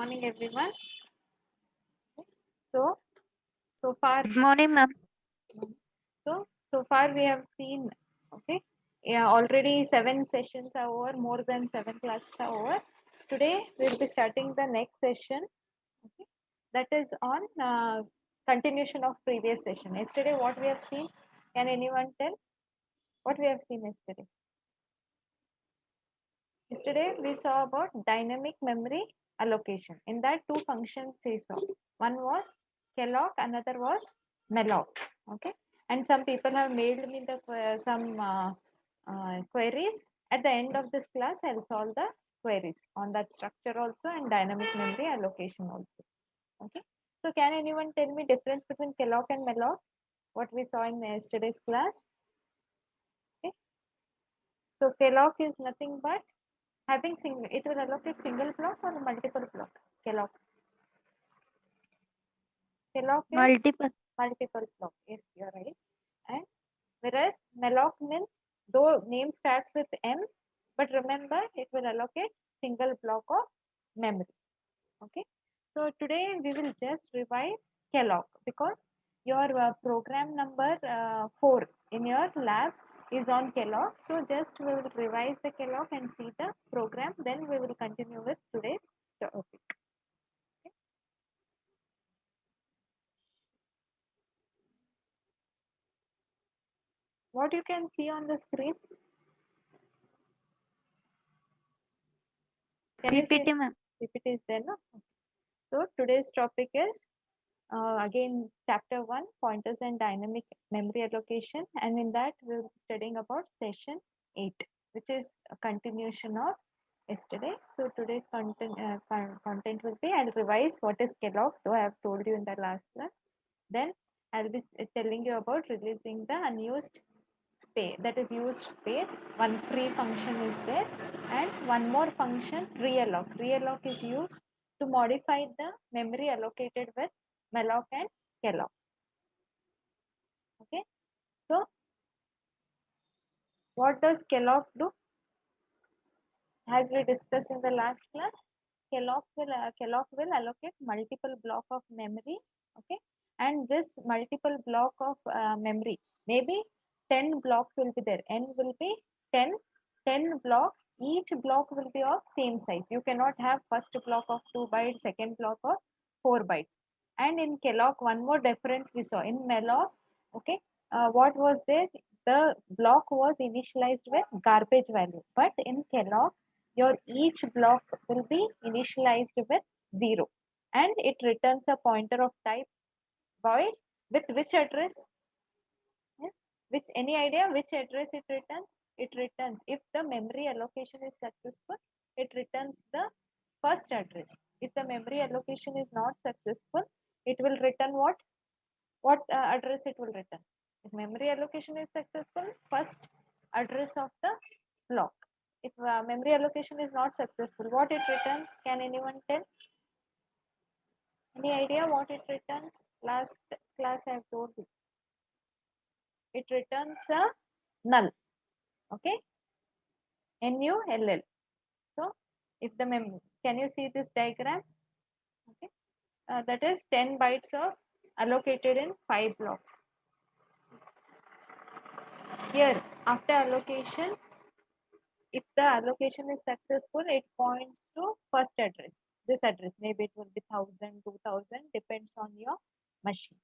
morning, everyone. So, so far, Good morning, ma'am. so far we have seen, okay, yeah, already 7 sessions are over, more than 7 classes are over. Today we'll be starting the next session, okay, that is on continuation of previous session. Yesterday, what we have seen? Can anyone tell what we have seen yesterday? Yesterday we saw about dynamic memory allocation. In that, two functions we saw. One was Kellogg, another was malloc. Okay, and some people have mailed me the some queries. At the end of this class, I'll solve the queries on that structure also and dynamic memory allocation also. Okay, so can anyone tell me difference between Kellogg and malloc? What we saw in yesterday's class? Okay, so Kellogg is nothing but having single, it will allocate single block or multiple block. Kellogg is Multiple. multiple block. Yes, you're right. And whereas malloc means, though name starts with M, but remember it will allocate single block of memory. Okay. So today we will just revise Kellogg because your program number 4 in your lab is on Kellogg. So just we will revise the Kellogg and see the program. Then we will continue with today's topic. What you can see on the screen? Can you see? PPT, ma'am. PPT is there, no? So today's topic is again chapter 1, pointers and dynamic memory allocation, and in that we'll be studying about session 8, which is a continuation of yesterday. So today's content will be, I'll revise what is Kellogg, though I have told you in the last class. Then I'll be telling you about releasing the unused space, that is used space. One free function is there, and one more function, realloc. Realloc is used to modify the memory allocated with malloc and Kellogg. Okay, so what does Kellogg do? As we discussed in the last class, Kellogg will allocate multiple block of memory. Okay, and this multiple block of memory, maybe 10 blocks will be there. N will be 10 blocks. Each block will be of same size. You cannot have first block of 2 bytes, second block of 4 bytes. And in Kellogg, one more difference we saw in malloc. Okay, what was there? The block was initialized with garbage value, but in Kellogg, your each block will be initialized with 0 and it returns a pointer of type void with which address? Yes. Which, any idea which address it returns? It returns, if the memory allocation is successful, it returns the first address. If the memory allocation is not successful, it will return what? What address it will return? If memory allocation is successful, first address of the block. If memory allocation is not successful, what it returns? Can anyone tell? Any idea what it returns? Last class I have told you. It returns a null. Okay, null. So if the can you see this diagram? Okay, that is 10 bytes of allocated in 5 blocks. Here, after allocation, if the allocation is successful, it points to first address. This address, maybe it will be 1000, 2000, depends on your machine.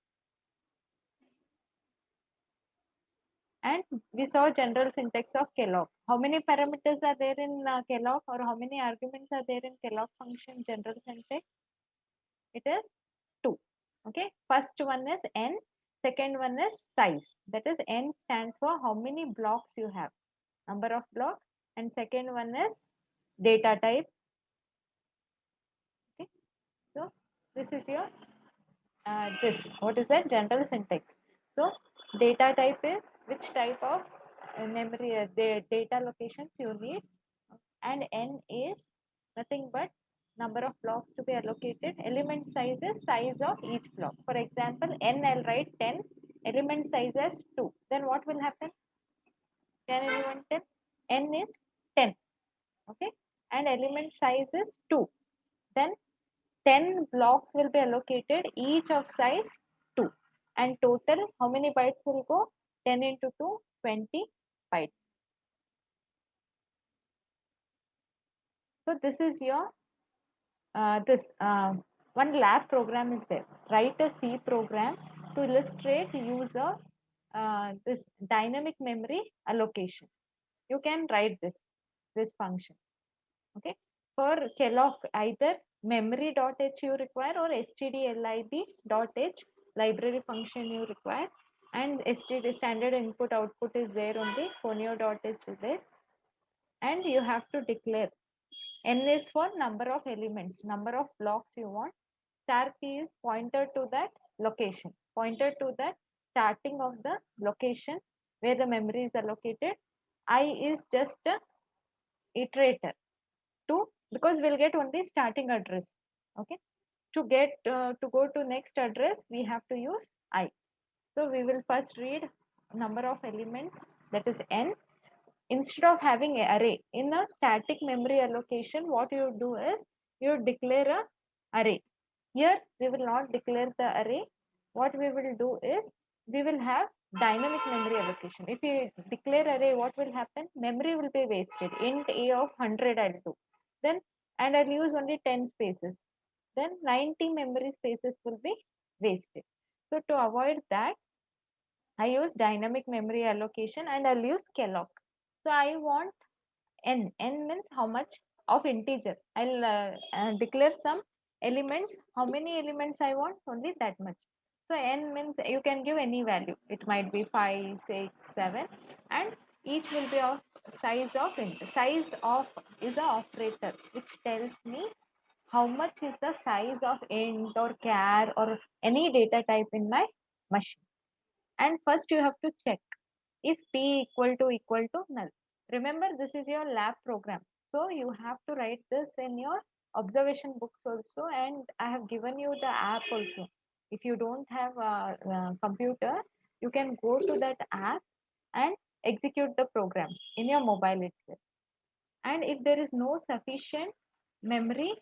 And we saw general syntax of Kellogg. How many parameters are there in Kellogg, or how many arguments are there in Kellogg function general syntax? It is 2. Okay, first one is n, second one is size. That is, n stands for how many blocks you have, number of blocks, and second one is data type. Okay, so this is your this, what is that? General syntax. So data type is which type of memory the data locations you need, and n is nothing but number of blocks to be allocated. Element size is size of each block. For example, n, I'll write 10, element size as 2. Then what will happen? Can anyone tell? N is 10. Okay, and element size is 2. Then 10 blocks will be allocated, each of size 2, and total how many bytes will go? 10 into 2, 20 bytes. So this is your this one lab program is there. Write a C program to illustrate use of this dynamic memory allocation. You can write this function. Okay, for Kellogg, either memory.h you require or stdlib.h library function you require, and std standard input output is there only, conio.h is there, and you have to declare n is for number of elements, number of blocks you want. Star p is pointer to that location, pointer to the starting of the location where the memory is allocated. I is just a iterator to, because we'll get only starting address. Okay, to get to go to next address we have to use I. So we will first read number of elements, that is n. Instead of having an array in a static memory allocation, what you do is you declare a array. Here we will not declare the array. What we will do is we will have dynamic memory allocation. If you declare array, what will happen? Memory will be wasted. Int a of 100 I'll do. Then, and I'll use only 10 spaces. Then 90 memory spaces will be wasted. So to avoid that, I use dynamic memory allocation and I'll use Kellogg. So I want n. N means how much of integer. I'll declare some elements. How many elements I want? Only that much. So n means you can give any value. It might be 5, 6, 7, and each will be of size of int. Size of is a operator which tells me how much is the size of int or char or any data type in my machine. And first you have to check if p equal to null. Remember, this is your lab program, so you have to write this in your observation books also, and I have given you the app also. If you don't have a computer, you can go to that app and execute the programs in your mobile itself. And if there is no sufficient memory,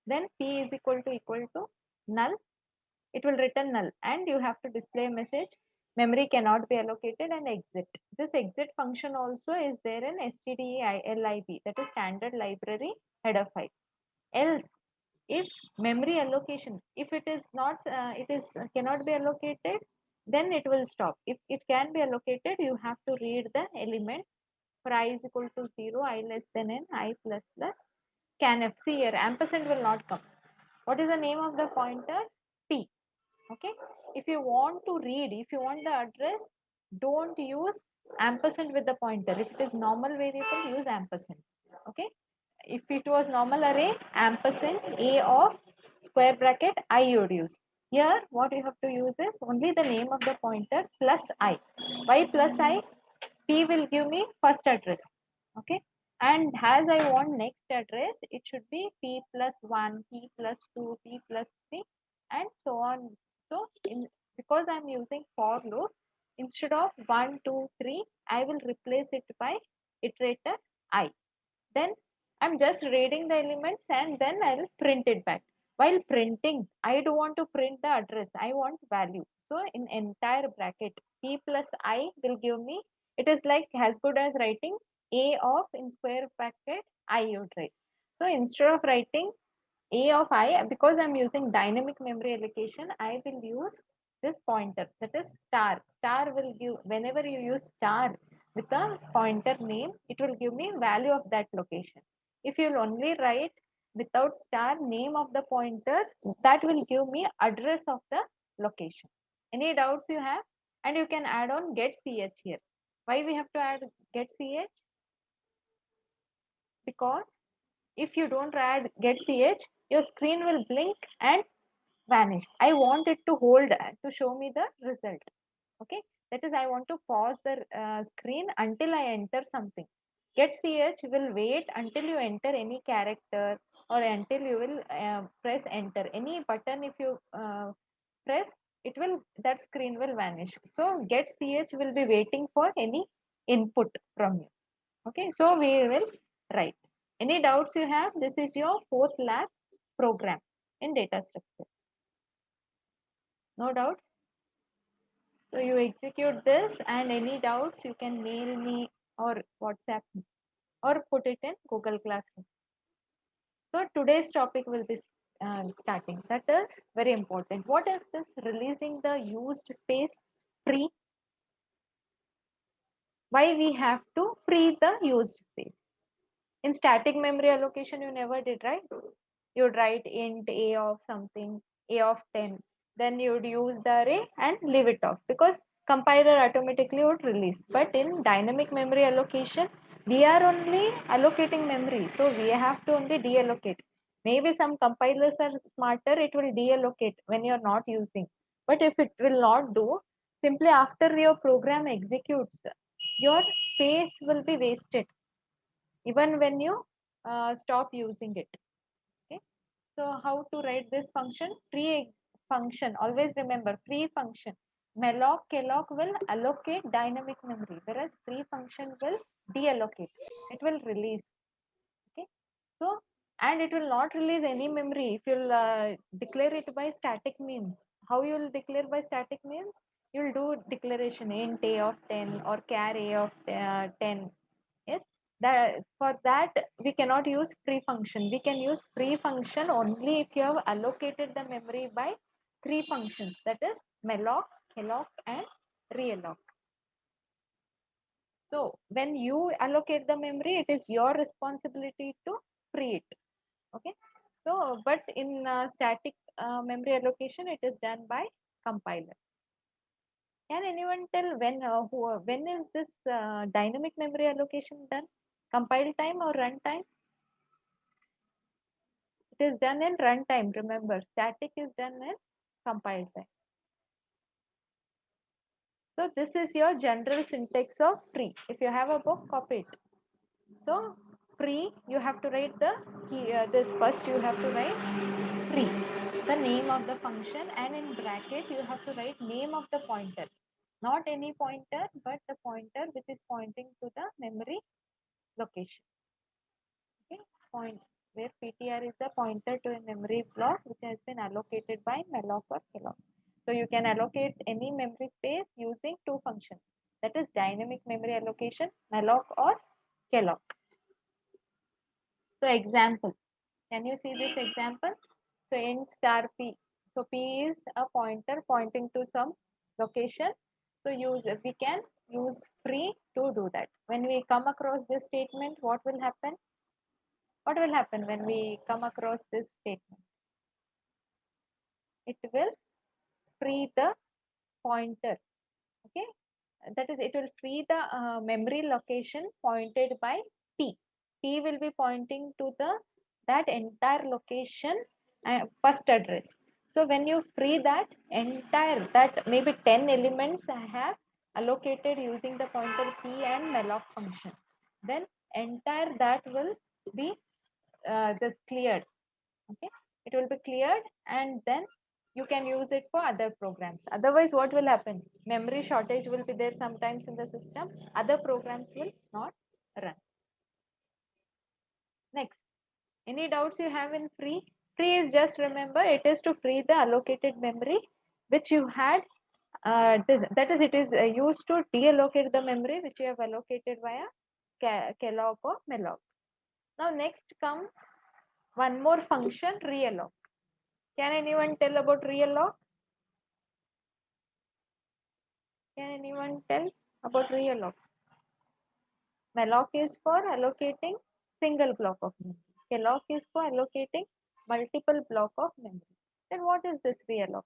then p is equal to null. It will return null, and you have to display a message memory cannot be allocated and exit. This exit function also is there in stdlib, that is standard library header file. Else, if memory allocation, if it is not it is cannot be allocated, then it will stop. If it can be allocated, you have to read the elements. For I is equal to 0, I less than n, I plus plus, scanf. See here, ampersand will not come. What is the name of the pointer? P. Okay, if you want to read, if you want the address, don't use ampersand with the pointer. If it is normal variable, use ampersand. Okay, if it was normal array, ampersand a of square bracket I you would use. Here what you have to use is only the name of the pointer plus I. Why plus I? P will give me first address. Okay, and as I want next address, it should be p plus 1, p plus 2, p plus 3, and so on. So because I'm using for loop, instead of 1, 2, 3, I will replace it by iterator I. Then I'm just reading the elements and then I will print it back. While printing, I don't want to print the address, I want value. So in entire bracket, p plus I will give me, it is like as good as writing a of in square bracket I you would write. So instead of writing a of I, because I'm using dynamic memory allocation, I will use this pointer, that is star. Star will give, whenever you use star with a pointer name, it will give me value of that location. If you'll only write without star name of the pointer, that will give me address of the location. Any doubts you have? And you can add on get ch here. Why we have to add get ch? Because if you don't add get ch, your screen will blink and vanish. I want it to hold to show me the result. Okay, that is I want to pause the screen until I enter something. Get ch will wait until you enter any character or until you will press enter. Any button if you press, it will, that screen will vanish. So get ch will be waiting for any input from you. Okay, so we will write. Any doubts you have? This is your fourth lab program. in data structure. No doubt. So you execute this, and any doubts you can mail me or WhatsApp me or put it in Google Classroom. So today's topic will be starting. That is very important. What is this releasing the used space free? Why we have to free the used space? In static memory allocation, you never did, right? You'd write int a of something, a of 10. Then you'd use the array and leave it off because compiler automatically would release. But in dynamic memory allocation, we are only allocating memory. So we have to only deallocate. Maybe some compilers are smarter, it will deallocate when you're not using. But if it will not do, simply after your program executes, your space will be wasted even when you stop using it. Okay. So how to write this function? Free function. Always remember free function. Malloc, kelloc will allocate dynamic memory, whereas free function will deallocate. It will release. Okay. So and it will not release any memory if you'll declare it by static means. How you will declare by static means? You will do declaration int a of 10 or char a of 10. Yes, that for that we cannot use free function. We can use free function only if you have allocated the memory by three functions, that is malloc, kelloc and realloc. So when you allocate the memory, it is your responsibility to free it. Okay. So but in static memory allocation, it is done by compiler. Can anyone tell when is this dynamic memory allocation done? Compile time or run time? It is done in runtime. Remember, static is done in compile time. So this is your general syntax of free. If you have a book, copy it. So free, you have to write the key. This first you have to write free, the name of the function, and in bracket you have to write name of the pointer. Not any pointer, but the pointer which is pointing to the memory location. Okay, point where PTR is the pointer to a memory block which has been allocated by malloc or kelloc. So you can allocate any memory space using two functions. That is dynamic memory allocation, malloc or kelloc. So example, can you see this example? So int star p. So p is a pointer pointing to some location. So we can use free to do that. When we come across this statement, what will happen? What will happen when we come across this statement? It will free the pointer. Okay, that is, it will free the memory location pointed by p. P will be pointing to that entire location first address. So when you free that entire, that maybe 10 elements I have allocated using the pointer p and malloc function, then entire that will be just cleared. Okay, it will be cleared, and then you can use it for other programs. Otherwise what will happen? Memory shortage will be there sometimes in the system, other programs will not run. Next, any doubts you have in free? Free is just, remember, it is to free the allocated memory which you had, that is, it is used to deallocate the memory which you have allocated via kelloc or malloc. Now next comes one more function, realloc. Can anyone tell about realloc? Can anyone tell about realloc? Malloc is for allocating single block of memory. Kelloc is for allocating multiple block of memory. Then what is this realloc?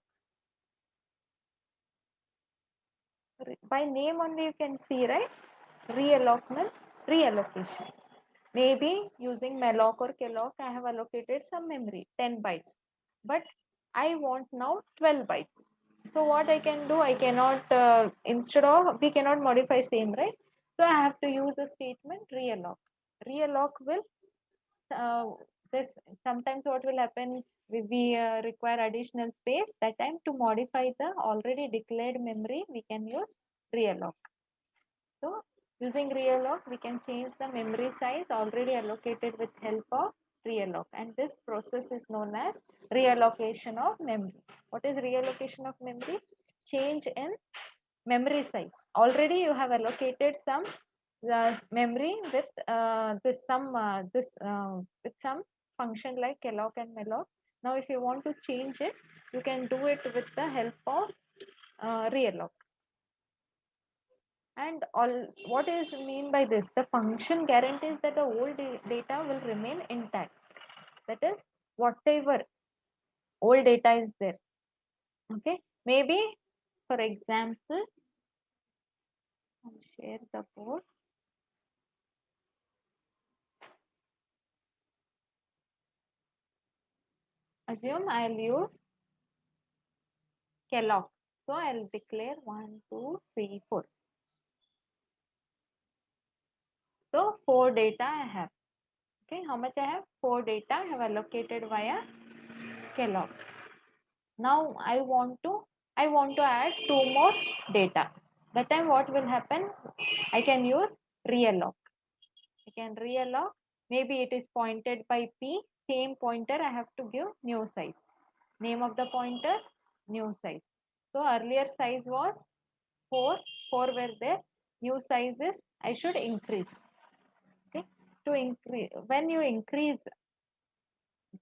By name only you can see, right? Realloc means reallocation. Maybe using malloc or kelloc, I have allocated some memory, 10 bytes. But I want now 12 bytes. So what I can do, I cannot, instead of, we cannot modify same, right? So I have to use a statement realloc. Realloc will, uh, this sometimes what will happen, we require additional space. That time to modify the already declared memory, we can use realloc. So using realloc, we can change the memory size already allocated with help of realloc, and this process is known as reallocation of memory. What is reallocation of memory? Change in memory size. Already you have allocated some memory with with some function like calloc and malloc. Now if you want to change it, you can do it with the help of realloc. And all, what is mean by this? The function guarantees that the old data will remain intact. That is, whatever old data is there. Okay, maybe for example, I'll share the board. Assume I'll use calloc. So I'll declare 1, 2, 3, 4. So 4 data I have. Okay, how much I have? 4 data I have allocated via calloc. Now I want to add 2 more data. That time what will happen? I can use realloc. I can realloc. Maybe it is pointed by P. Same pointer I have to give new size. Name of the pointer, new size. So earlier size was 4 were there. New size is I should increase. Okay, to increase, when you increase,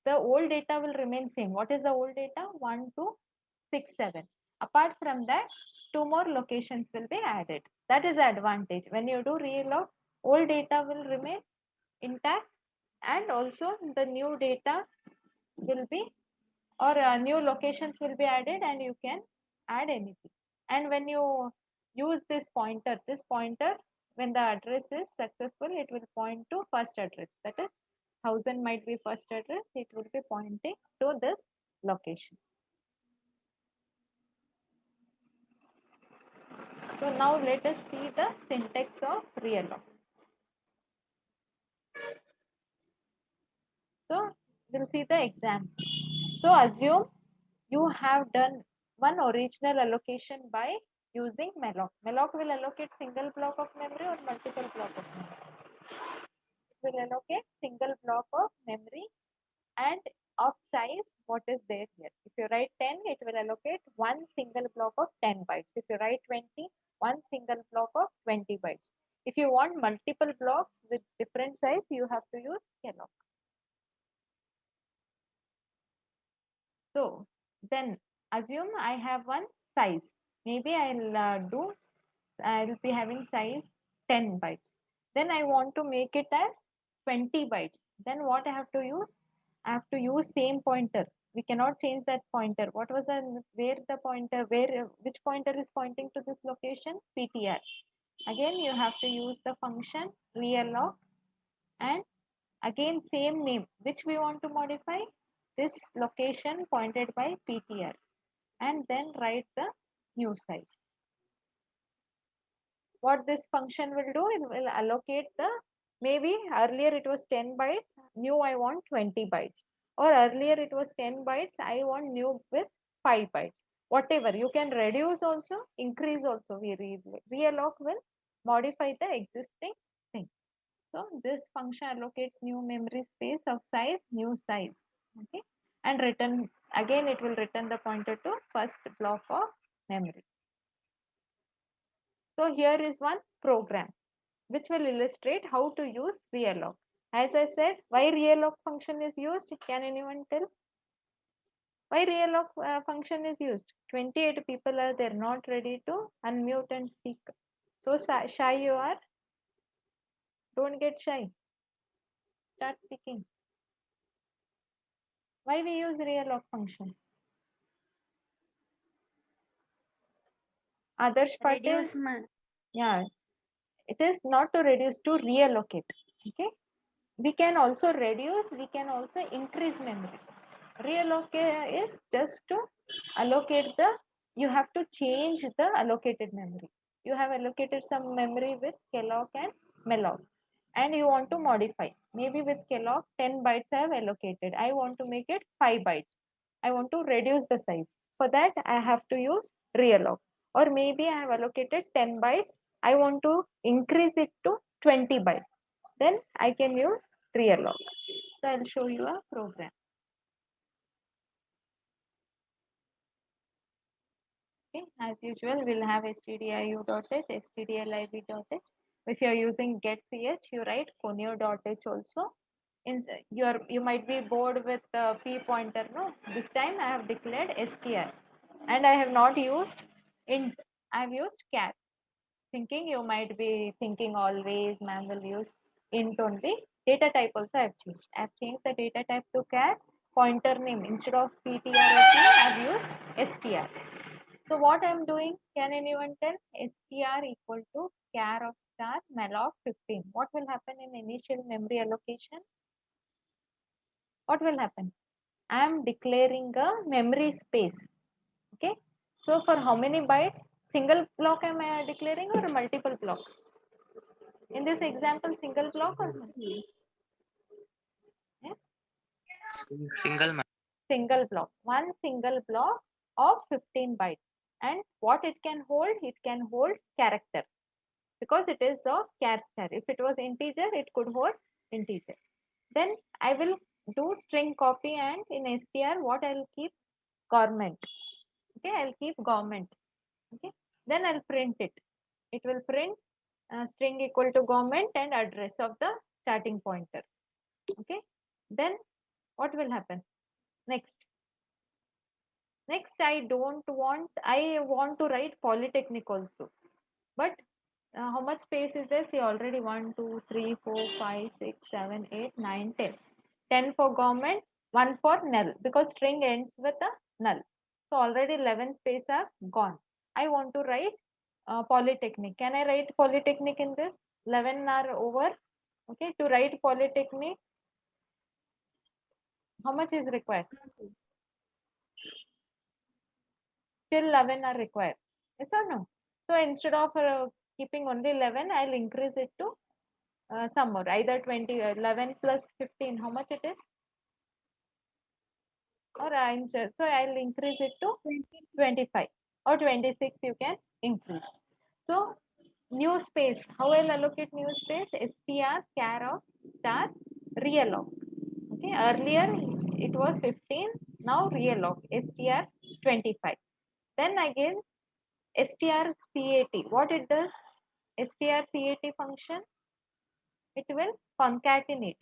the old data will remain same. What is the old data? 1, 2, 6, 7. Apart from that, 2 more locations will be added. That is the advantage. When you do realloc, old data will remain intact, and also the new data will be, or new locations will be added, and you can add anything. And when you use this pointer, when the address is successful, it will point to first address. That is, 1000 might be first address, it will be pointing to this location. So now let us see the syntax of realloc. So we'll see the example. So assume you have done one original allocation by using malloc. Malloc will allocate single block of memory or multiple block of memory. It will allocate single block of memory and of size what is there here. If you write 10, it will allocate one single block of 10 bytes. If you write 20, one single block of 20 bytes. If you want multiple blocks with different size, you have to use calloc. So then assume I have one size. Maybe I'll be having size 10 bytes. Then I want to make it as 20 bytes. Then what I have to use? I have to use same pointer. We cannot change that pointer. What was which pointer is pointing to this location? PTR. Again, you have to use the function realloc, and again same name. Which we want to modify? This location pointed by PTR, and then write the new size. What this function will do, it will allocate the, maybe earlier it was 10 bytes, new I want 20 bytes, or earlier it was 10 bytes, I want new with 5 bytes. Whatever, you can reduce also, increase also. Realloc will modify the existing thing. So this function allocates new memory space of size, new size. Okay, and return, again it will return the pointer to first block of memory. So here is one program which will illustrate how to use realloc. As I said, why realloc function is used? Can anyone tell? Why realloc function is used? 28 people are there, not ready to unmute and speak. So shy you are? Don't get shy. Start speaking. Why we use realloc function? Adarsh Patel. Yeah, it is not to reduce, to reallocate. Okay, we can also reduce, we can also increase memory. Reallocate is just to allocate the, you have to change the allocated memory. You have allocated some memory with calloc and malloc, and you want to modify. Maybe with calloc 10 bytes I have allocated, I want to make it 5 bytes. I want to reduce the size. For that I have to use realloc. Or maybe I have allocated 10 bytes, I want to increase it to 20 bytes. Then I can use realloc. So I'll show you a program. Okay, as usual, we'll have stdiu.h, stdlib.h. If you're using getch, you write conio.h also. You might be bored with the p pointer. No, this time I have declared str, and I have not used int. I have used char. Thinking you might be thinking always, ma'am will use int only. Data type also I have changed. I have changed the data type to char. Pointer name instead of ptr, I have used str. So what I'm doing, can anyone tell? Str equal to char of star malloc 15. What will happen in initial memory allocation? What will happen? I am declaring a memory space. Okay. So for how many bytes? Single block am I declaring or multiple block? In this example, single block or yes? Single. Single block. One single block of 15 bytes. And what it can hold? It can hold character, because it is a char star. If it was integer, it could hold integer. Then I will do string copy, and in str what I'll keep? Government. Okay, I'll keep government. Okay, then I'll print it. It will print string equal to government and address of the starting pointer. Okay, then what will happen? Next, I want to write polytechnic also, but how much space is there? See, already 1, 2, 3, 4, 5, 6, 7, 8, 9, 10. 10 for government, 1 for null, because string ends with a null. So already 11 space are gone. I want to write polytechnic. Can I write polytechnic in this? 11 are over. Okay, to write polytechnic, how much is required? Still 11 are required. Yes or no? So instead of keeping only 11, I'll increase it to some more, either 20, 11 plus 15, how much it is? Or so I'll increase it to 25 or 26, you can increase. So new space, how I'll allocate new space? str char of star realloc. Okay, earlier it was 15, now realloc str 25. Then again strcat, what it does? strcat function, it will concatenate,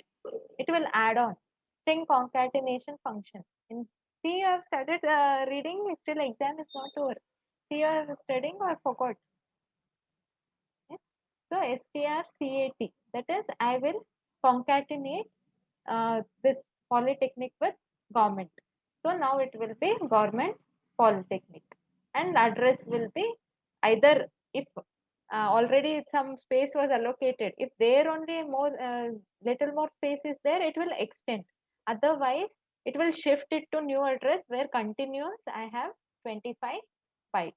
it will add on string concatenation function. In see, you have started reading, still exam is not over. See, you are studying or forgot? Yes. So strcat, that is, I will concatenate this polytechnic with government. So now it will be government polytechnic, and address will be either, if already some space was allocated, if there only more little more space is there, it will extend. Otherwise, it will shift it to new address where continuous I have 25 bytes.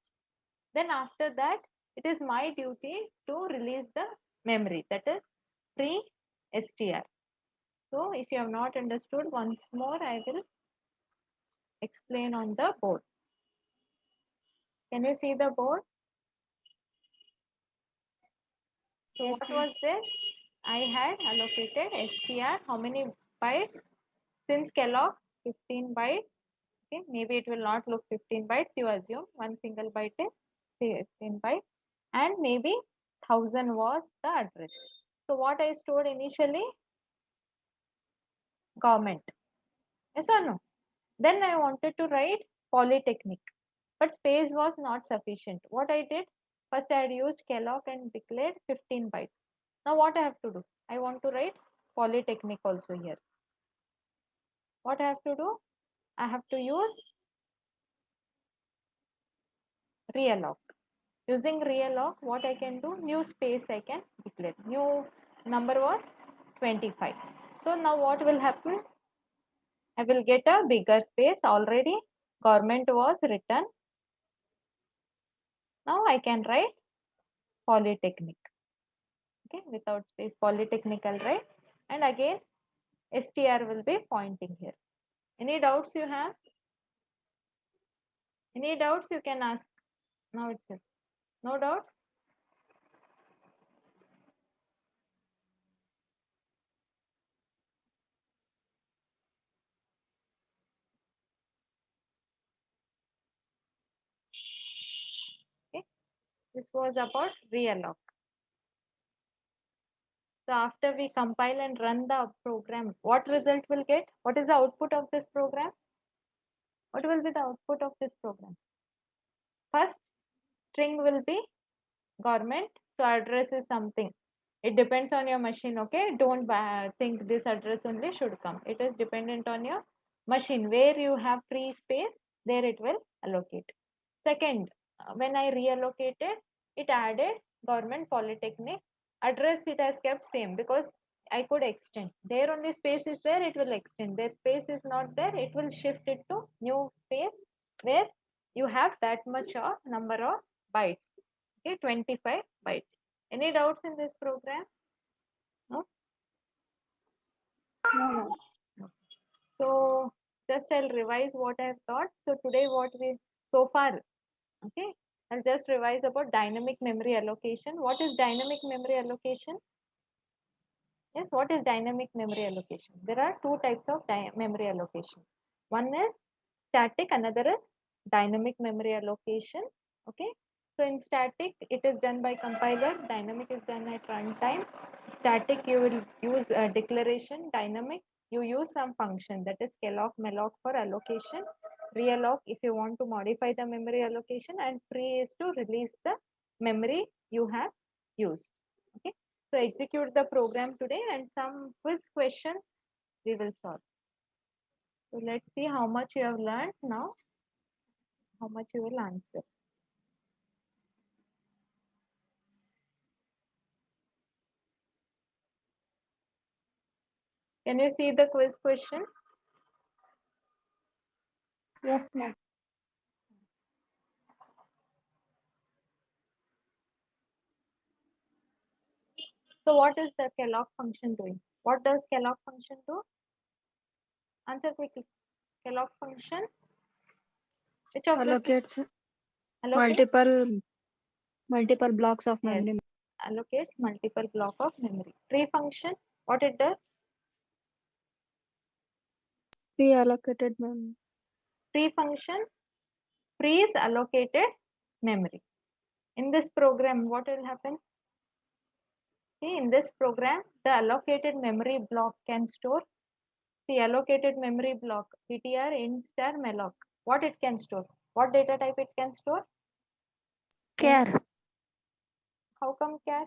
Then after that, it is my duty to release the memory, that is free str. So if you have not understood, once more I will explain on the board. Can you see the board? So what was this? I had allocated str, how many bytes? Since Kellogg, 15 bytes. Okay, maybe it will not look 15 bytes. You assume one single byte is 15 bytes, and maybe 1000 was the address. So what I stored initially? Government. Yes or no? Then I wanted to write polytechnic, but space was not sufficient. What I did? First I had used Kellogg and declared 15 bytes. Now what I have to do? I want to write polytechnic also here. What I have to do? I have to use realloc. Using realloc, what I can do? New space I can declare. New number was 25. So now what will happen? I will get a bigger space. Already government was written. Now I can write polytechnic. Okay, without space, polytechnic I'll write. And again, str will be pointing here. Any doubts you have? Any doubts you can ask now itself. No doubts? This was about realloc. So after we compile and run the program, what result will get? What is the output of this program? What will be the output of this program? First string will be government. So address is something. It depends on your machine, okay? Don't think this address only should come. It is dependent on your machine. Where you have free space, there it will allocate. Second, when I reallocated, it added government polytechnic. Address it has kept same because I could extend. There only space is there, it will extend. There space is not there, it will shift it to new space where you have that much of number of bytes. Okay, 25 bytes. Any doubts in this program? No? No. So just I'll revise what I have taught. So today what we so far, okay, I'll just revise about dynamic memory allocation. What is dynamic memory allocation? Yes, what is dynamic memory allocation? There are two types of memory allocation. One is static, another is dynamic memory allocation. Okay, so in static, it is done by compiler. Dynamic is done at runtime. Static, you will use a declaration. Dynamic, you use some function, that is calloc, malloc for allocation. Realloc if you want to modify the memory allocation, and free is to release the memory you have used. Okay, so execute the program today and some quiz questions we will solve. So let's see how much you have learned now, how much you will answer. Can you see the quiz question? Yes, ma'am. So what is the calloc function doing? What does calloc function do? Answer quickly. Calloc function, which of this Allocates allocates? multiple blocks of Yes, memory. allocates multiple block of memory. Free function, what it does? Pre-allocated memory. Free function frees allocated memory. In this program, what will happen? See, in this program, the allocated memory block can store the allocated memory block, ptr, int, star, malloc. What it can store? What data type it can store? Int. Char. How come char?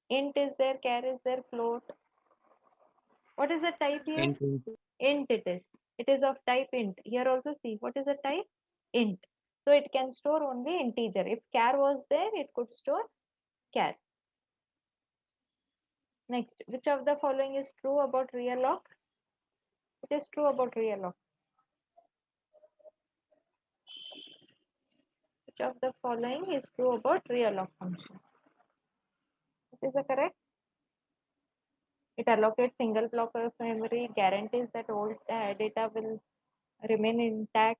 Int is there, char is there, float. What is the type here? Int. Int it is. It is of type int. Here also see, what is the type? Int. So it can store only integer. If char was there, it could store char. Next, which of the following is true about realloc? It is true about realloc. Which of the following is true about realloc function? What is the correct? It allocates single block of memory, guarantees that old data will remain intact.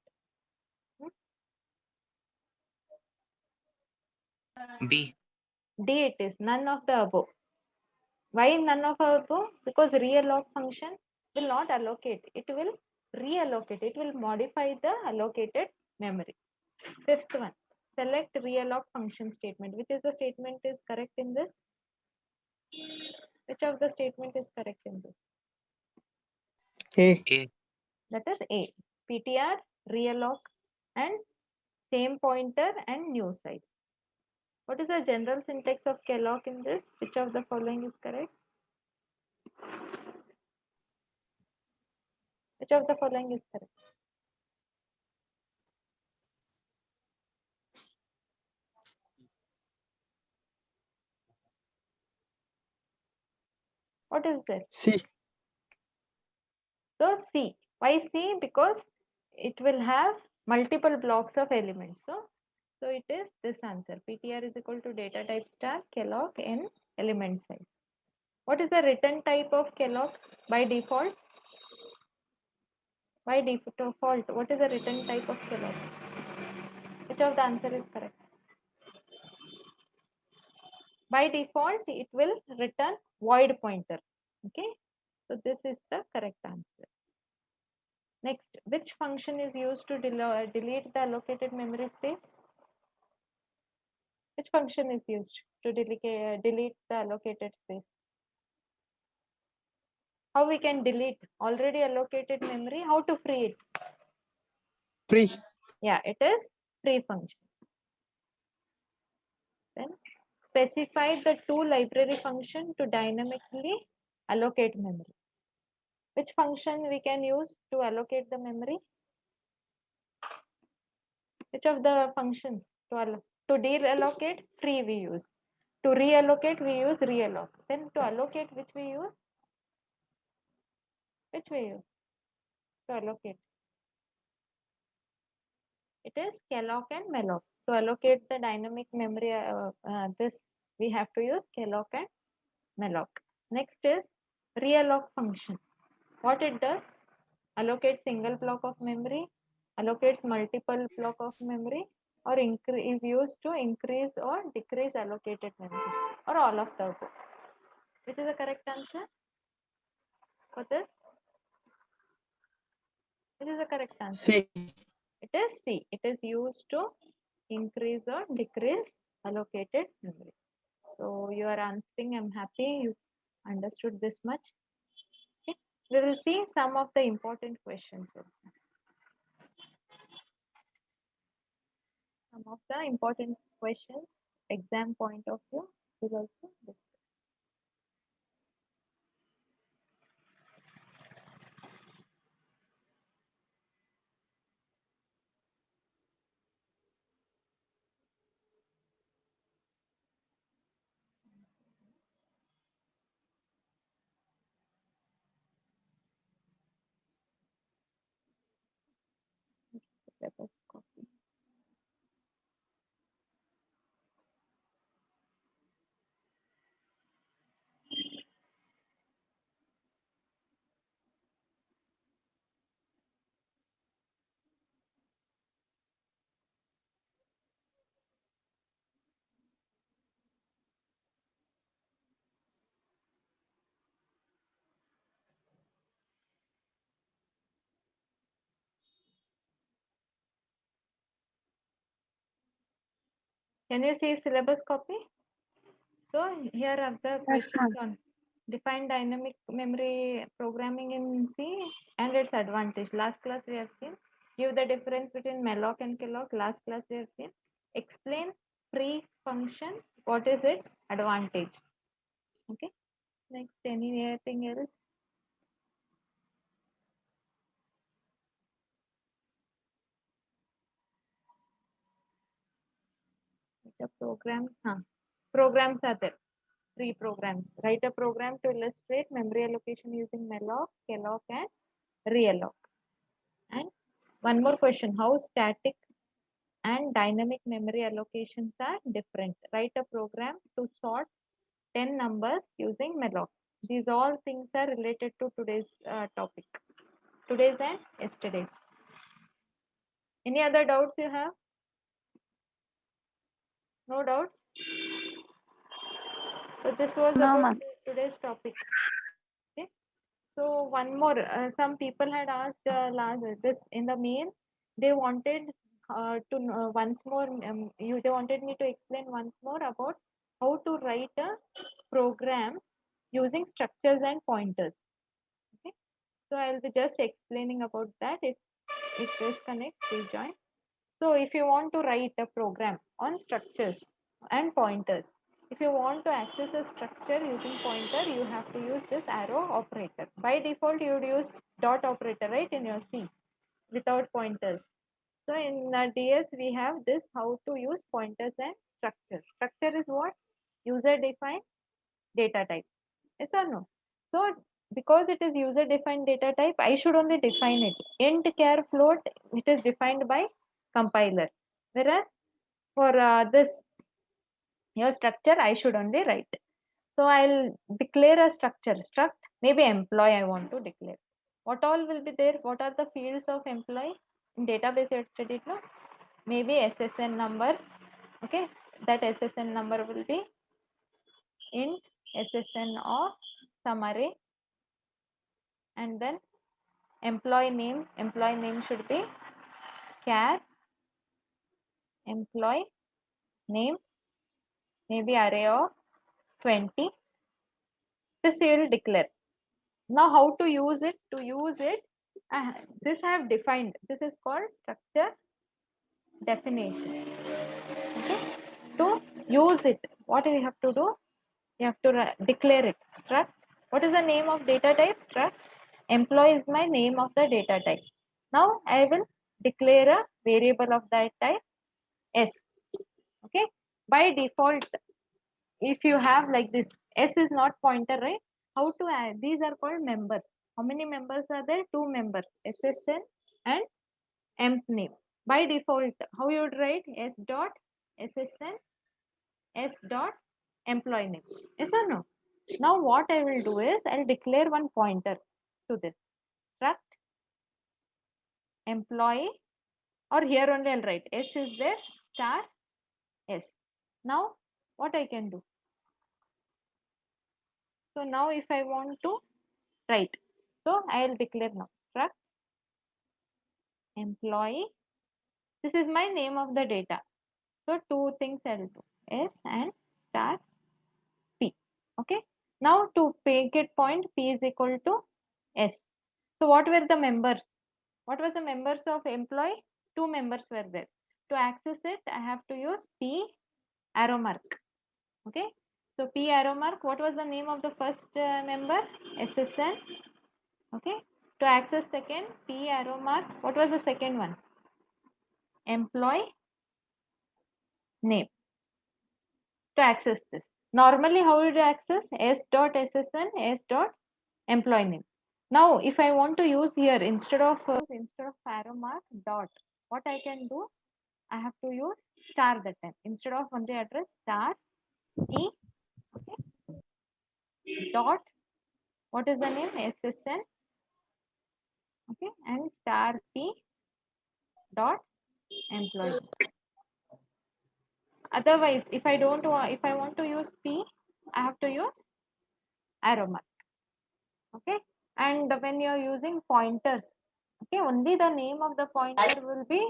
B. D it is, none of the above. Why none of the above? Because realloc function will not allocate, it will reallocate, it will modify the allocated memory. Fifth one, select realloc function statement. Which is the statement is correct in this? Which of the statement is correct in this? A. A. That is A. PTR, realloc, and same pointer and new size. What is the general syntax of calloc in this? Which of the following is correct? Which of the following is correct? What is this? C. So C. Why C? Because it will have multiple blocks of elements. So it is this answer. PTR is equal to data type star calloc n element size. What is the return type of calloc by default? By default, what is the return type of calloc? Which of the answer is correct? By default, it will return void pointer. Okay, so this is the correct answer. Next, which function is used to delete the allocated memory space? Which function is used to delete the allocated space? How we can delete already allocated memory? How to free it? Free. Yeah, it is free function. Then specify the two library function to dynamically allocate memory. Which function we can use to allocate the memory? Which of the functions to deallocate? Free we use. To reallocate we use reallocate. Then to allocate which we use? Which we use to allocate? It is calloc and malloc. To allocate the dynamic memory, this we have to use calloc and malloc. Next is realloc function. What it does? Allocate single block of memory, allocates multiple block of memory, or is used to increase or decrease allocated memory, or all of the above. Which is the correct answer for this? Which is the correct answer? C. It is C. It is used to increase or decrease allocated memory. So you are answering. I'm happy you understood this much. Okay. We will see some of the important questions also. Some of the important questions, exam point of view, will also discuss. Syllabus copy. Can you see syllabus copy? So here are the questions on define dynamic memory programming in C and its advantage. Last class we have seen. Give the difference between malloc and calloc. Last class we have seen. Explain free function. What is its advantage? Okay. Next, anything else? The program. Programs are there. 3 programs. Write a program to illustrate memory allocation using malloc, calloc, and realloc. And one more question: how static and dynamic memory allocations are different? Write a program to sort 10 numbers using malloc. These all things are related to today's topic. Today's and yesterday's. Any other doubts you have? No doubts? So this was No, about ma'am. today's topic. Okay. So one more. Some people had asked last this in the mail. They wanted to know once more. They wanted me to explain once more about how to write a program using structures and pointers. Okay. So I'll be just explaining about that. If disconnect, please join. So if you want to write a program on structures and pointers, if you want to access a structure using pointer, you have to use this arrow operator. By default, you would use dot operator, right, in your C without pointers. So in DS, we have this how to use pointers and structures. Structure is what? User defined data type. Yes or no? So because it is user defined data type, I should only define it. Int char float, it is defined by compiler. Whereas for this your structure, I should only write. So I'll declare a structure. Struct, maybe employee I want to declare. What all will be there? What are the fields of employee in database you had studied? No? Maybe SSN number. Okay, that SSN number will be int SSN of some array, and then employee name should be char employee name, maybe array of 20. This you will declare. Now how to use it? To use it, this I have defined. This is called structure definition. Okay. To use it, what we have to do? You have to declare it. Struct. What is the name of data type? Struct. Employee is my name of the data type. Now I will declare a variable of that type S. Okay. By default, if you have like this, S is not pointer, right? How to add? These are called members. How many members are there? 2 members, SSN and emp name. By default, how you would write? S dot SSN, S dot employee name. Yes or no? Now what I will do is I'll declare one pointer to this. Struct employee, or here only I'll write S is there, star S. Now what I can do? So now if I want to write, so I'll declare now struct employee. This is my name of the data. So 2 things I'll do, S and star P. Okay. Now to make it point, P is equal to S. So what were the members? What was the members of employee? 2 members were there. To access it, I have to use P arrow mark. Okay. So P arrow mark, what was the name of the first member? SSN. Okay. To access second, P arrow mark, what was the second one? Employee name. To access this. Normally, how would you access? S dot SSN, S dot employee name. Now, if I want to use here instead of arrow mark dot, what I can do? I have to use star that time. Instead of only address, star P, okay, dot, what is the name? SSN, okay, and star P dot employee. Otherwise, if I don't want, if I want to use P, I have to use arrow mark. Okay, and when you are using pointers, okay, only the name of the pointer will be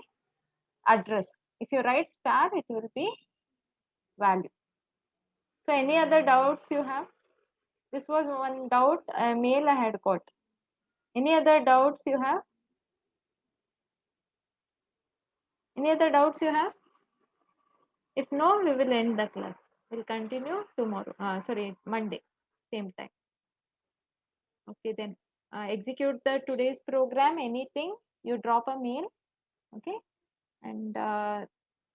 address. If you write star, it will be value. So any other doubts you have? This was one doubt, mail I had got. Any other doubts you have? Any other doubts you have? If no, we will end the class. We'll continue tomorrow. Sorry, Monday, same time. Okay, then execute the today's program. Anything, you drop a mail. Okay, and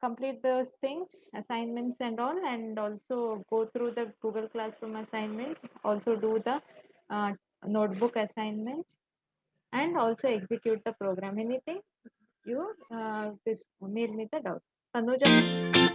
complete those things, assignments and all, and also go through the Google Classroom assignments. Also do the notebook assignments, and also execute the program. Anything, you this mail me the doubt. Tanuja.